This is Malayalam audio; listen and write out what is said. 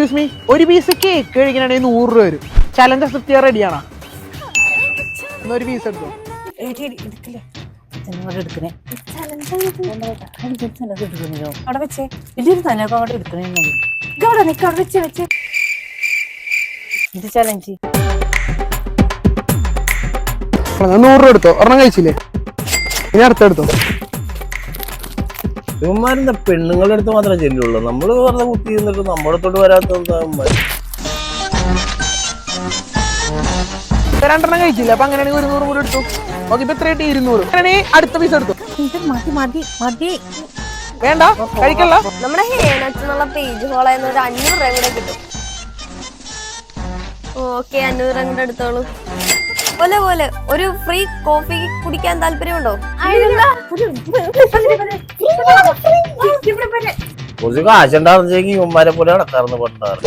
എക്സ്ക്യൂസ് മീ, ഒരു പീസ് കേക്ക് കഴിക്കണമെങ്കിൽ 100 രൂപ വരും. ചലഞ്ച് അക്സെപ്റ്റ് ചെയ്യാൻ റെഡിയാണോ? ഒരു പീസ് എടുത്തു. അവിടെ വെച്ചേ വലിയൊരു തലൊക്കെ അവിടെ എടുക്കണേ. അവിടെ നിൽക്ക, അവിടെ വെച്ച് വെച്ച് ഇത് ചലഞ്ച്. 100 രൂപ എടുത്തോ. ഒരെണ്ണം കഴിച്ചില്ലേ? ഇനി അടുത്തെടുത്തോ. ഇവന്മാരെന്താ പെണ്ണുങ്ങളുടെ അടുത്ത് മാത്രമേ ചെല്ലുള്ളൂ? നമ്മള് വെറുതെ കുത്തി നിന്നിട്ട് നമ്മുടെ അടുത്തോട്ട് വരാത്ത രണ്ടെണ്ണം കഴിച്ചില്ല. അപ്പൊ അങ്ങനെയാണെങ്കിൽ 100 കൂടെ എടുത്തു. ഓക്കെ, ഇപ്പൊ എത്രയായിട്ട് 200. അങ്ങനെയാണെങ്കിൽ അടുത്ത പീസ് എടുത്തു. മതി മതി മതി, വേണ്ട കഴിക്കല്ല. നമ്മുടെ ഹേനച്ചുള്ള പേജ് ഫോളോ ചെയ്യുന്ന ഒരു 500 രൂപ കൂടെ കിട്ടും. ഓക്കെ, 500 രൂപ കൂടെ എടുത്തോളൂ. പോലെ പോലെ ഒരു ഫ്രീ കോഫി കുടിക്കാൻ താല്പര്യമുണ്ടോ? കുറച്ച് കാശുണ്ടാകുന്നെങ്കിൽ ഇവന്മാരെ പോലെ നടക്കാറുണ്ട് പണ്ടാറ്.